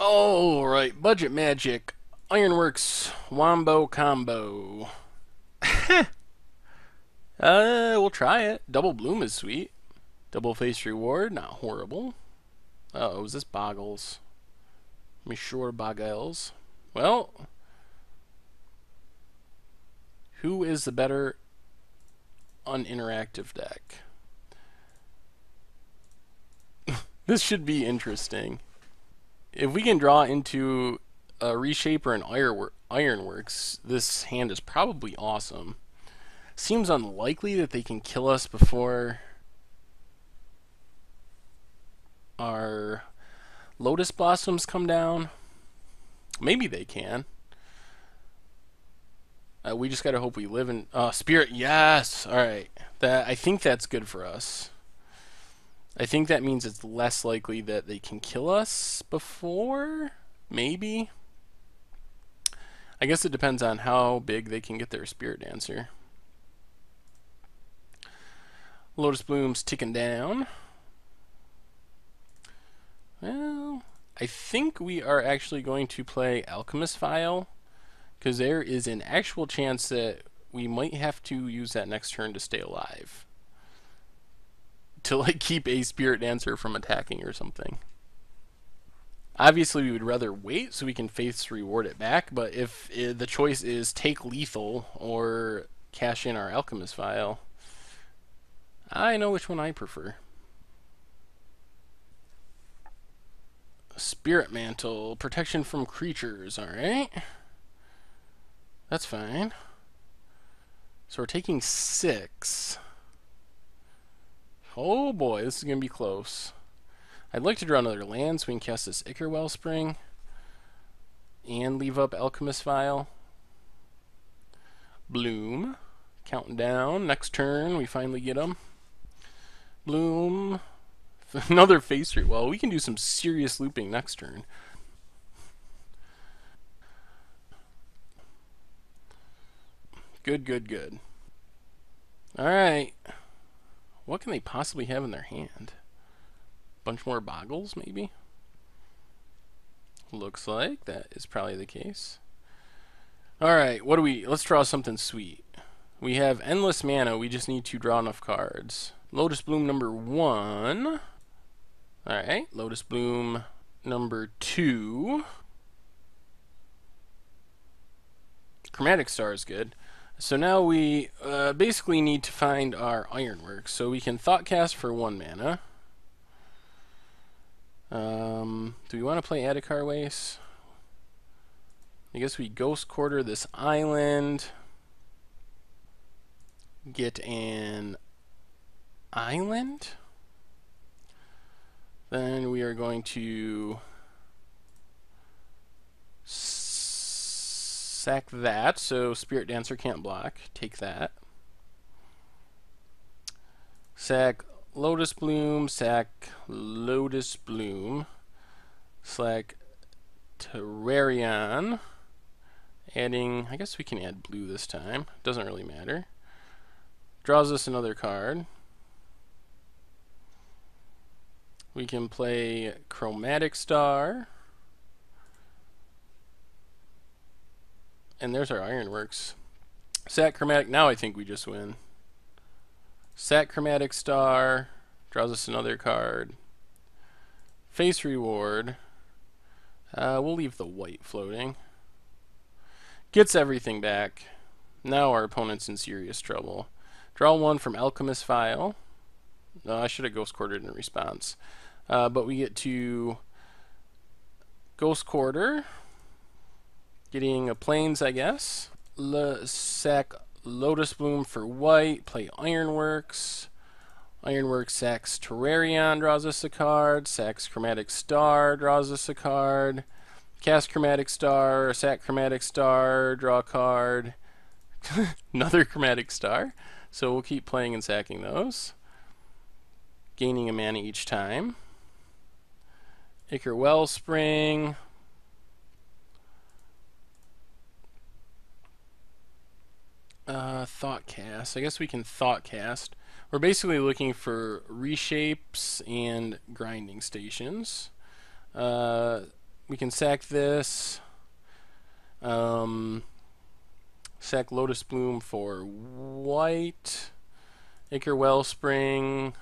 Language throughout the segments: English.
Oh, right. Budget magic. Ironworks Wombo Combo. We'll try it. Double Bloom is sweet. Double Face Reward, not horrible. Uh-oh, is this Bogles? Be sure Bogles. Well, who is the better uninteractive deck? This should be interesting. If we can draw into a Reshaper and Ironworks, this hand is probably awesome. Seems unlikely that they can kill us before our Lotus Blossoms come down. Maybe they can. We just gotta hope we live in Spirit. Yes. All right. I think that's good for us. I think that means it's less likely that they can kill us before. Maybe. I guess it depends on how big they can get their Spirit Dancer. Lotus Bloom's ticking down. Well, I think we are actually going to play Alchemist Vial, because there is an actual chance that we might have to use that next turn to stay alive. To like keep a Spirit Dancer from attacking or something. Obviously we would rather wait so we can Faith's Reward it back, but if the choice is take lethal or cash in our Alchemist Vial, I know which one I prefer. Spirit Mantle, protection from creatures, alright. That's fine. So we're taking 6. Oh boy, this is going to be close. I'd like to draw another land so we can cast this Ichor Wellspring and leave up Alchemist Vial. Bloom. Counting down. Next turn, we finally get them. Bloom. Another face rate. Well, we can do some serious looping next turn. Good, good, good. Alright. What can they possibly have in their hand? Bunch more Bogles, maybe? Looks like that is probably the case. Alright, what do we... Let's draw something sweet. We have endless mana, we just need to draw enough cards. Lotus Bloom number 1. Alright, Lotus Bloom number 2. Chromatic Star is good. So now we basically need to find our Ironworks. So we can Thoughtcast for 1 mana. Do we want to play Adhikar Waste? I guess we Ghost Quarter this island. Get an island. Then we are going to sack that, so Spirit Dancer can't block. Take that. Sack Lotus Bloom, sack Lotus Bloom, sack Terrarion. Adding, I guess we can add blue this time. Doesn't really matter. Draws us another card. We can play Chromatic Star. And there's our Ironworks. Sack Chromatic, now I think we just win. Sack Chromatic Star, draws us another card. Face Reward. We'll leave the white floating. Gets everything back. Now our opponent's in serious trouble. Draw 1 from Alchemist Vial. No, I should have Ghost Quartered in response. But we get to Ghost Quarter. Getting a Plains, I guess. Sack Lotus Bloom for white. Play Ironworks. Ironworks sacks Terrarion, draws us a card. Sacks Chromatic Star, draws us a card. Cast Chromatic Star, sack Chromatic Star, draw a card. Another Chromatic Star. So we'll keep playing and sacking those. Gaining a mana each time. Ichor Wellspring. Thoughtcast. I guess we can Thoughtcast. We're basically looking for reshapes and grinding stations. we can sack this. Sack Lotus Bloom for white. Ichor Wellspring.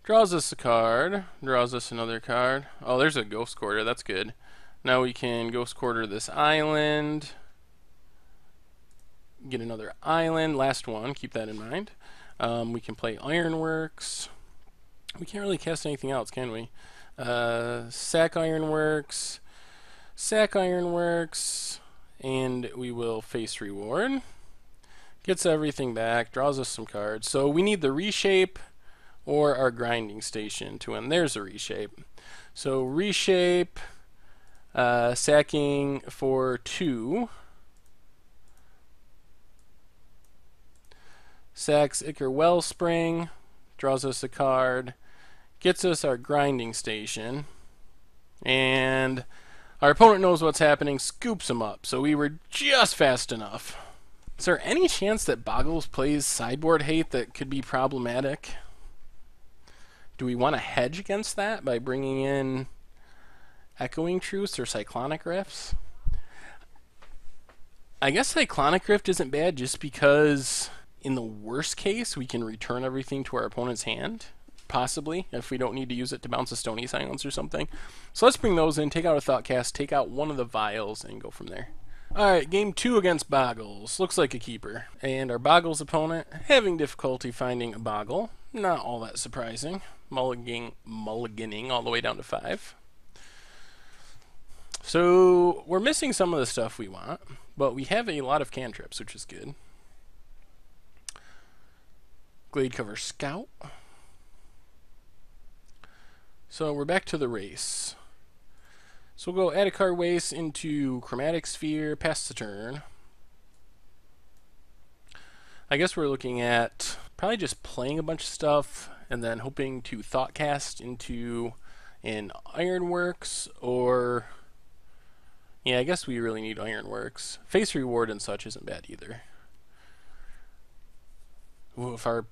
Draws us a card. Draws us another card. Oh, there's a Ghost Quarter. That's good. Now we can Ghost Quarter this island. Get another island. Last one. Keep that in mind. We can play Ironworks. We can't really cast anything else, can we? Sack Ironworks. Sack Ironworks. And we will face reward. Gets everything back. Draws us some cards. So we need the reshape or our grinding station to win. There's a reshape. So reshape, sacking for 2. Sacks Ichor Wellspring, draws us a card, gets us our grinding station, and our opponent knows what's happening, scoops him up. So we were just fast enough. Is there any chance that Bogles plays sideboard hate that could be problematic? Do we want to hedge against that by bringing in Echoing Truce or Cyclonic Rifts? I guess Cyclonic Rift isn't bad just because in the worst case we can return everything to our opponent's hand, possibly, if we don't need to use it to bounce a Stony Silence or something. So let's bring those in, take out a Thoughtcast, take out one of the vials, and go from there. Alright, game 2 against Bogles. Looks like a keeper. And our Bogles opponent having difficulty finding a Boggle. Not all that surprising. Mulliganing all the way down to 5. So we're missing some of the stuff we want, but we have a lot of cantrips, which is good. Gladecover Scout. So we're back to the race. So we'll go add a card waste into Chromatic Sphere, pass the turn. I guess we're looking at probably just playing a bunch of stuff and then hoping to Thoughtcast into an Ironworks, or yeah, I guess we really need Ironworks. Face reward and such isn't bad either. Ooh, if our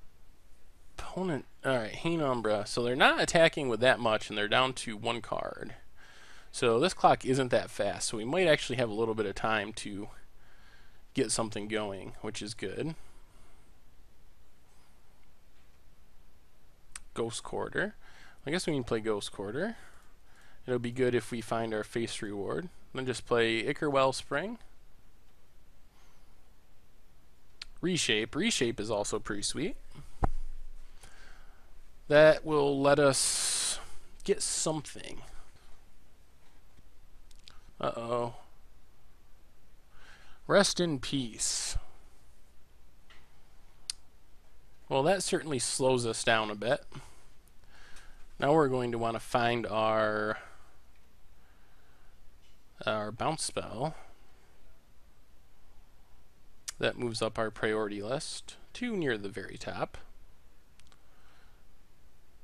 opponent, alright, Hain Umbra, so they're not attacking with that much and they're down to 1 card. So this clock isn't that fast, so we might actually have a little bit of time to get something going, which is good. Ghost Quarter. I guess we can play Ghost Quarter. It'll be good if we find our face reward. Then just play Ichor Wellspring. Reshape. Reshape is also pretty sweet. That will let us get something. Uh-oh. Rest in peace. Well, that certainly slows us down a bit. Now we're going to want to find our bounce spell. That moves up our priority list to near the very top.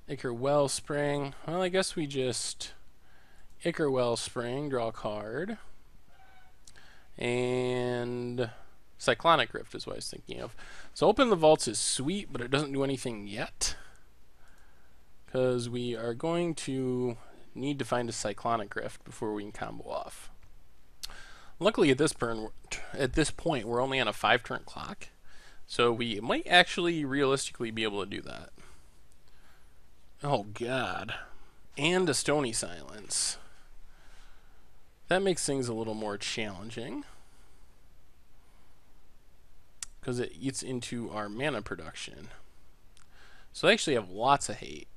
Ichor Wellspring. Well, I guess we just Ichor Wellspring, draw a card. And Cyclonic Rift is what I was thinking of. So Open the Vaults is sweet, but it doesn't do anything yet, because we are going to need to find a Cyclonic Rift before we can combo off. Luckily at this point we're only on a 5-turn clock, so we might actually realistically be able to do that. Oh god. And a Stony Silence. That makes things a little more challenging, because it eats into our mana production. So they actually have lots of hate.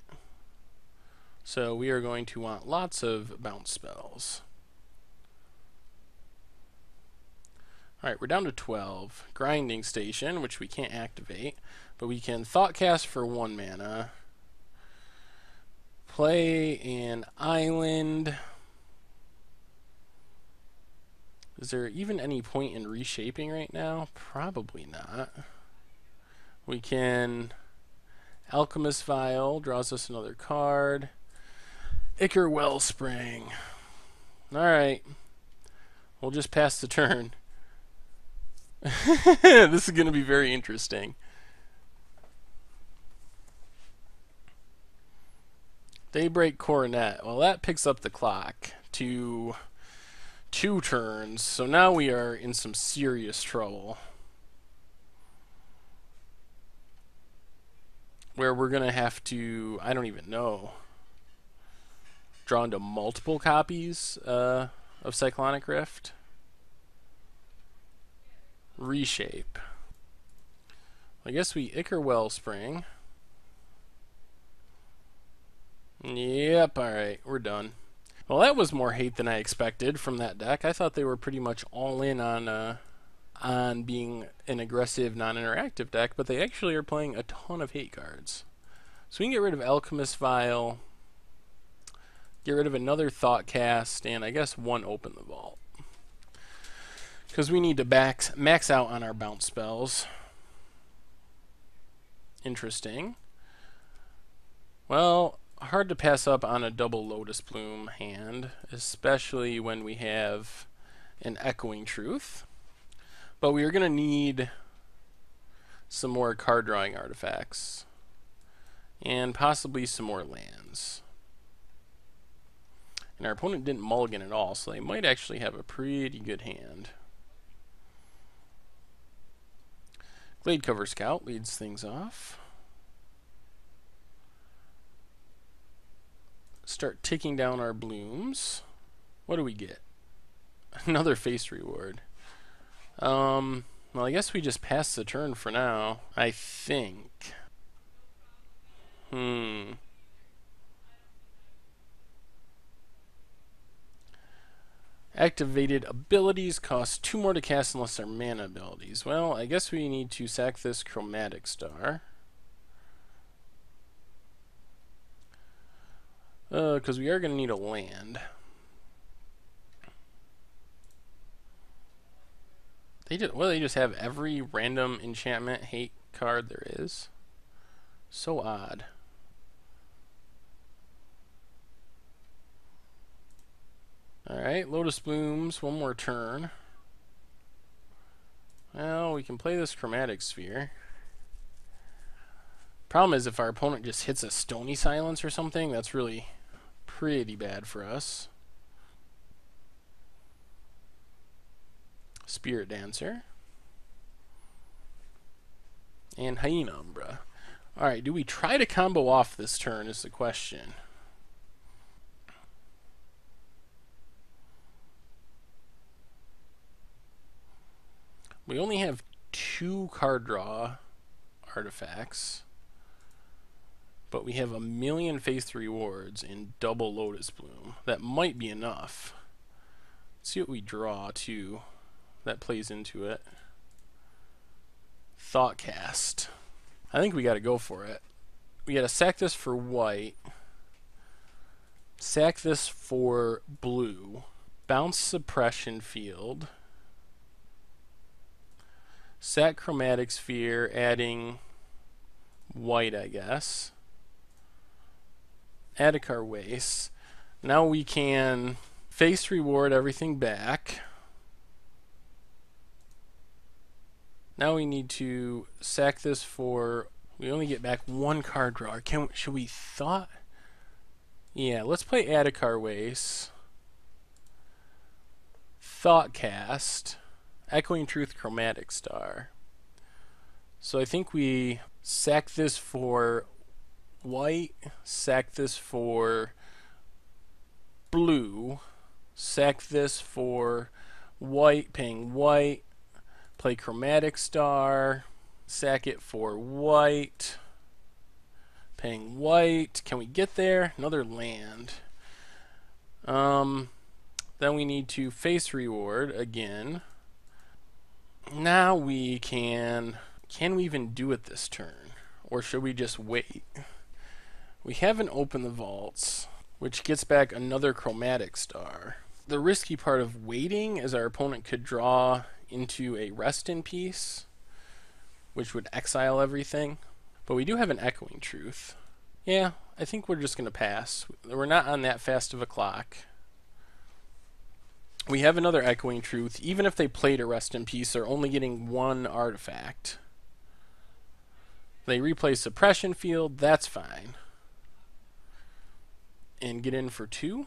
So we are going to want lots of bounce spells. Alright, we're down to 12. Grinding Station, which we can't activate, but we can Thoughtcast for 1 mana. Play an island. Is there even any point in reshaping right now? Probably not. We can Alchemist Vial, draws us another card. Ichor Wellspring. Alright. We'll just pass the turn. This is going to be very interesting. Daybreak Coronet. Well, that picks up the clock. to 2 turns. So now we are in some serious trouble, where we're going to have to, I don't even know, draw into multiple copies of Cyclonic Rift. Reshape. I guess we Ichor Wellspring. Yep, alright, we're done. Well, that was more hate than I expected from that deck. I thought they were pretty much all in on being an aggressive, non-interactive deck, but they actually are playing a ton of hate cards. So we can get rid of Alchemist Vial, get rid of another Thoughtcast, and I guess 1 Open the Vault. Because we need to max out on our bounce spells. Interesting. Well, hard to pass up on a double Lotus Bloom hand, especially when we have an Echoing Truth. But we are going to need some more card drawing artifacts. And possibly some more lands. And our opponent didn't mulligan at all, so they might actually have a pretty good hand. Gladecover Scout leads things off. Start ticking down our blooms. What do we get? Another face reward. Well, I guess we just pass the turn for now, I think. Activated abilities cost 2 more to cast unless they're mana abilities. Well, I guess we need to sack this Chromatic Star. Because we are going to need a land. They just have every random enchantment hate card there is. So odd. Alright, Lotus Blooms, 1 more turn. Well, we can play this Chromatic Sphere. Problem is, if our opponent just hits a Stony Silence or something, that's really pretty bad for us. Spirit Dancer. And Hyena Umbra. Alright, do we try to combo off this turn is the question. We only have 2 card draw artifacts, but we have 1,000,000 face rewards in double Lotus Bloom. That might be enough. Let's see what we draw too. That plays into it. Thoughtcast. I think we got to go for it. We got to sack this for white. Sack this for blue. Bounce Suppression Field. Sack Chromatic Sphere, adding white, I guess. Adhikar Waste. Now we can face reward everything back. Now we need to sack this for... We only get back 1 card draw. Should we thought? Yeah, let's play Adhikar Waste. Thoughtcast. Echoing Truth, Chromatic Star. So I think we sack this for white, sack this for blue, sack this for white, paying white, play Chromatic Star, sack it for white, paying white. Can we get there? Another land. Then we need to face reward again. Now we can we even do it this turn? Or should we just wait? We haven't opened the vaults, which gets back another Chromatic Star. The risky part of waiting is our opponent could draw into a Rest in Peace, which would exile everything. But we do have an Echoing Truth. Yeah, I think we're just going to pass. We're not on that fast of a clock. We have another Echoing Truth. Even if they played a Rest in Peace, they're only getting 1 artifact. They replay Suppression Field, that's fine. And get in for 2.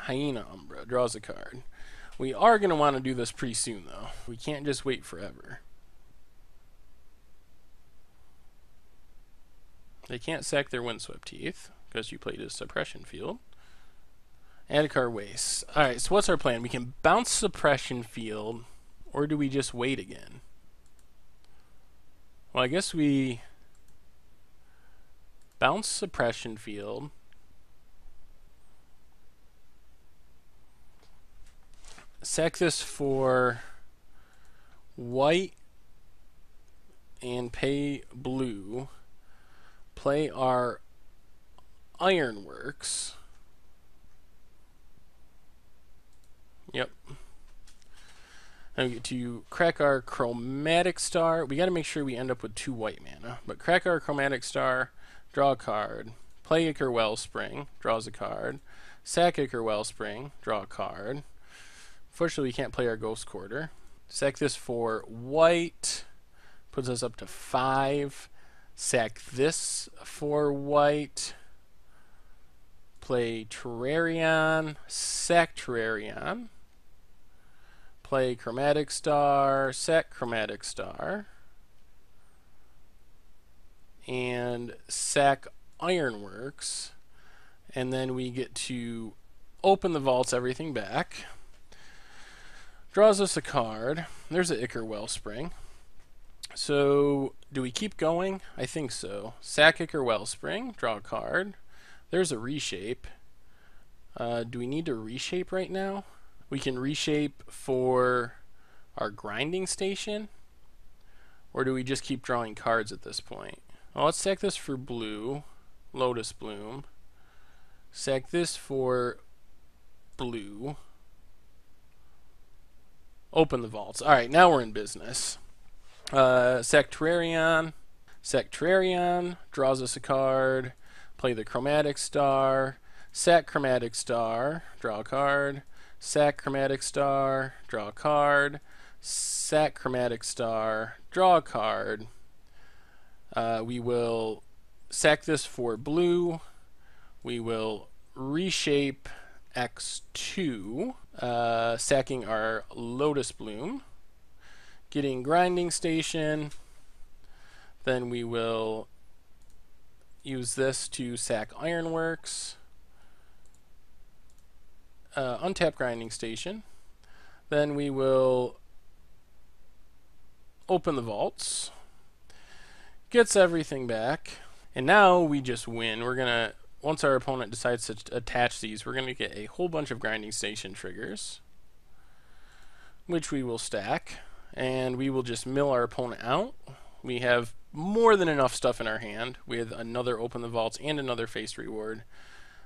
Hyena Umbra. Draws a card. We are going to want to do this pretty soon, though. We can't just wait forever. They can't sack their Windswept Teeth, because you played a Suppression Field. Add a card waste. Alright, so what's our plan? We can bounce Suppression Field, or do we just wait again? Well, I guess we bounce Suppression Field. Sack this for white and pay blue. Play our Ironworks. Yep. Now we get to crack our Chromatic Star. We got to make sure we end up with 2 white mana. But crack our Chromatic Star, draw a card. Play Ichor Wellspring, draws a card. Sack Ichor Wellspring, draw a card. Fortunately, we can't play our Ghost Quarter. Sack this for white. Puts us up to 5. Sack this for white. Play Terrarion. Sack Terrarion. Play Chromatic Star. Sack Chromatic Star. And sack Ironworks. And then we get to open the vaults, everything back. Draws us a card. There's an Ichor Wellspring. So, do we keep going? I think so. Sack Ichor Wellspring. Draw a card. There's a reshape. Do we need to reshape right now? We can reshape for our grinding station. Or do we just keep drawing cards at this point? Well, let's sack this for blue. Lotus Bloom. Sack this for blue. Open the vaults. Alright, now we're in business. Sack Terrarion. Sack Terrarion. Draws us a card. Play the Chromatic Star. Sack Chromatic Star. Draw a card. Sack Chromatic Star. Draw a card. Sack Chromatic Star. Draw a card. We will sack this for blue. We will reshape X2, sacking our Lotus Bloom, getting Grinding Station. Then we will use this to sack Ironworks, untap Grinding Station. Then we will open the vaults, gets everything back, and now we just win. We're gonna, once our opponent decides to attach these, we're going to get a whole bunch of Grinding Station triggers, which we will stack, and we will just mill our opponent out. We have more than enough stuff in our hand with another Open the Vaults and another Face Reward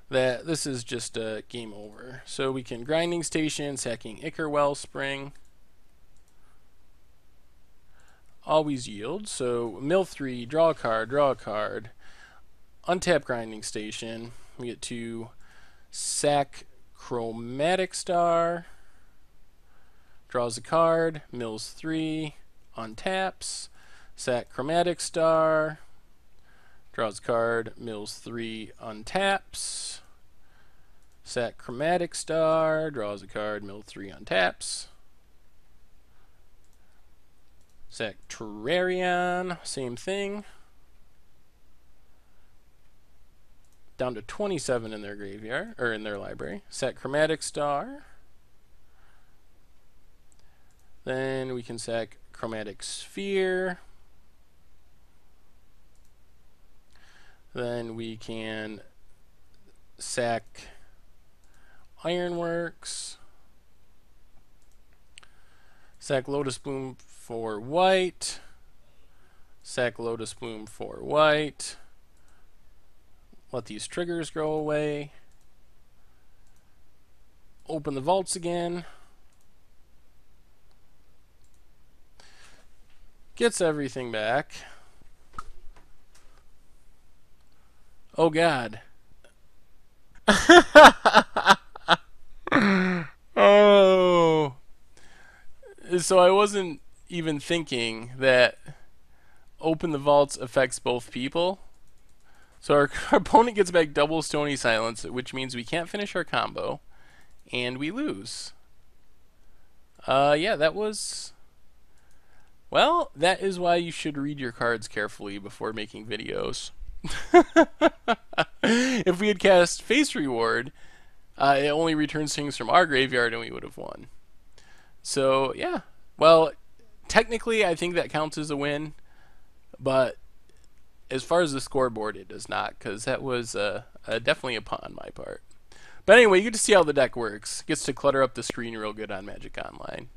that this is just a game over. So we can Grinding Station, sacking Ichor Wellspring. Always yield. So mill 3, draw a card, draw a card. Untap Grinding Station. We get to sack Chromatic Star. Draws a card. Mills 3. Untaps. Sack Chromatic Star. Draws a card. Mills 3. Untaps. Sack Chromatic Star. Draws a card. Mill 3. Untaps. Sack Terrarion. Same thing. Down to 27 in their graveyard, or in their library. Sack Chromatic Star. Then we can sack Chromatic Sphere. Then we can sack Ironworks. Sack Lotus Bloom for white. Sack Lotus Bloom for white. Let these triggers go away. Open the vaults again. Gets everything back. Oh God. Oh. So I wasn't even thinking that Open the Vaults affects both people. So our opponent gets back double Stony Silence, which means we can't finish our combo, and we lose. Yeah, that was... Well, that is why you should read your cards carefully before making videos. If we had cast Face Reward, it only returns things from our graveyard and we would have won. So, yeah. Well, technically, I think that counts as a win, but as far as the scoreboard, it does not, because that was definitely a punt on my part. But anyway, you get to see how the deck works. It gets to clutter up the screen real good on Magic Online.